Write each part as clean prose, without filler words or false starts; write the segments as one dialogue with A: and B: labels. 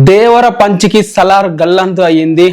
A: దేవర పంచికి సలార్ గల్లంతు అయ్యింది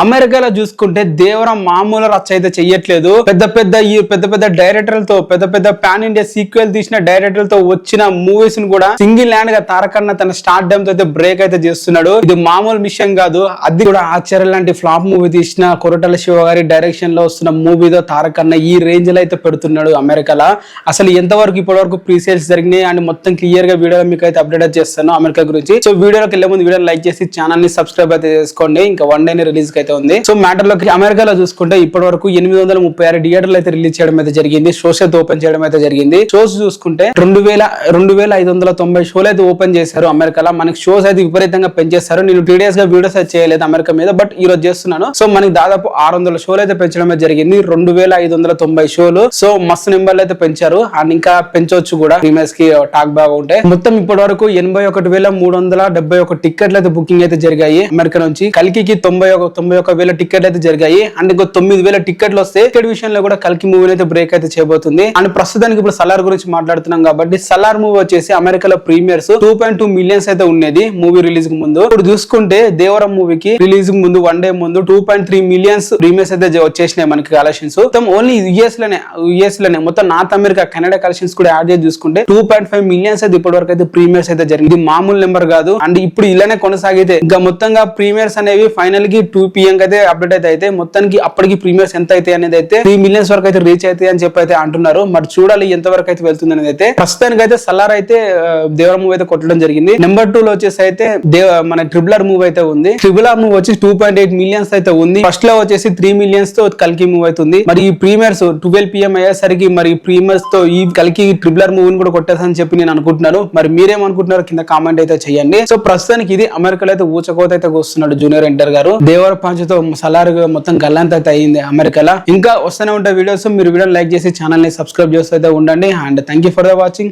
A: అమెరికాలో చూసుకుంటే దేవర మామూలు రచ్చ అయితే చెయ్యట్లేదు. పెద్ద పెద్ద డైరెక్టర్లతో పెద్ద పాన్ ఇండియా సీక్వెల్ తీసిన డైరెక్టర్లతో వచ్చిన మూవీస్ ను కూడా సింగిల్ హ్యాండ్ గా తారకన్న తన స్టార్ట్ డమ్ తో అయితే బ్రేక్ అయితే చేస్తున్నాడు. ఇది మామూలు విషయం కాదు. అది కూడా ఆశ్చర్య లాంటి ఫ్లాప్ మూవీ తీసిన కొరటాల శివ గారి డైరెక్షన్ లో వస్తున్న మూవీతో తారకన్న ఈ రేంజ్ లో అయితే పెడుతున్నాడు అమెరికాలో. అసలు ఎంతవరకు ఇప్పటి వరకు ప్రీ సేల్స్ జరిగినాయి అండ్ మొత్తం క్లియర్ గా వీడియో మీకు అయితే అప్డేట్ చేస్తాను అమెరికా గురించి. సో వీడియోకి వెళ్ళే ముందు వీడియో లైక్ చేసి ఛానల్ ని సబ్స్క్రైబ్ అయితే చేసుకోండి. ఇంకా వన్ డే రిలీజ్ అయితే ఉంది. సో మ్యాటర్ లోకి అమెరికాలో చూసుకుంటే ఇప్పటి వరకు 836 థియేటర్లు అయితే రిలీజ్ చేయడం అయితే జరిగింది. షోస్ అయితే ఓపెన్ చేయడం అయితే జరిగింది. షోస్ చూసుకుంటే 2590 షోలు అయితే ఓపెన్ చేశారు అమెరికాలో. మనకి షోస్ అయితే విపరీతంగా పెంచేస్తారు. నేను 3 days గా వీడియోస్ అయితే చేయలేదు అమెరికా మీద, బట్ ఈ రోజు చేస్తున్నాను. సో మనకి దాదాపు 600 షోలు అయితే పెంచడం అయితే జరిగింది. 2590 షోలు. సో మస్తు నెంబర్లు అయితే పెంచారు అండ్ ఇంకా పెంచవచ్చు కూడా ప్రీమియర్స్ కి టాక్ బాగా ఉంటే. మొత్తం ఇప్పటి వరకు 81,371 టికెట్లు అయితే బుకింగ్ అయితే జరిగాయి అమెరికా నుంచి. కల్కి 91,000 టికెట్లు అయితే జరిగాయి అండ్ ఇంకో 9,000 టికెట్లు వస్తే టికెట్ విషయంలో కూడా కల్కి మూవీ అయితే బ్రేక్ అయితే చేయబోతుంది. అండ్ ప్రస్తుతానికి ఇప్పుడు సలార్ గురించి మాట్లాడుతున్నాం కాబట్టి సలార్ మూవీ వచ్చేసి అమెరికాలో ప్రీమియర్స్ 2.2 మిలియన్స్ అయితే ఉన్నది మూవీ రిలీజ్ కు ముందు. ఇప్పుడు చూసుకుంటే దేవరం మూవీకి రిలీజ్ ముందు 1 డే ముందు 2.3 మిలియన్స్ ప్రీమియర్స్ అయితే వచ్చేసినాయి మనకి కలెక్షన్స్. మొత్తం ఓన్లీ యుఎస్ లోనే మొత్తం నార్త్ అమెరికా కెనడా కలెక్షన్స్ కూడా యాడ్ చేసి చూసుకుంటే 2.5 మిలియన్స్ అయితే ఇప్పటి వరకు అయితే ప్రీమియర్స్ అయితే జరిగింది. మామూలు నెంబర్ కాదు. అండ్ ఇప్పుడు ఇలానే కొనసాగితే ఇంకా మొత్తంగా ప్రీమియర్స్ అనేవి ఫైనల్ కి 2 PM అయితే అప్డేట్ అయితే మొత్తానికి అప్పటికి ప్రీమియర్స్ ఎంత అయితే అనేది అయితే 3 మిలియన్స్ వరకు అయితే రీచ్ అయితే అని చెప్పి అయితే అంటున్నారు. మరి చూడాలి ఎంత వరకు అయితే వెళ్తుంది అనేది అయితే. ప్రస్తుతానికి అయితే సలార్ అయితే దేవర మూవీ అయితే కొట్టడం జరిగింది. నెంబర్ 2 లో వచ్చేసి అయితే మన ట్రిపుల్ ఆర్ మూవీ అయితే ఉంది. ట్రిపుల్ ఆర్ మూవీ వచ్చి 2.8 మిలియన్స్ అయితే ఉంది. ఫస్ట్ లో వచ్చేసి 3 మిలియన్స్ తో కల్కి మూవీ అవుతుంది. మరి ఈ ప్రీమియర్స్ 12 PM అయ్యేసరికి మరి ప్రీమియర్స్ తో ఈ కల్కి ట్రిపుల్ ఆర్ మూవీని కూడా కొట్టేసని చెప్పి నేను అనుకుంటున్నాను. మరి మీరేమనుకుంటున్నారు కింద కామెంట్ అయితే చేయండి. సో ప్రస్తుతానికి ఇది అమెరికాలో అయితే ఊచకోత అయితే వస్తున్నాడు జూనియర్ ఎన్టీఆర్ గారు. దేవర పంచుతో సలార్ మొత్తం గల్లంత అయితే అయింది అమెరికాలో. ఇంకా వస్తూనే ఉంటాయి వీడియోస్. మీరు వీడియో లైక్ చేసి ఛానల్ ని సబ్స్క్రైబ్ చేస్తూ అయితే ఉండండి. And thank you for the watching.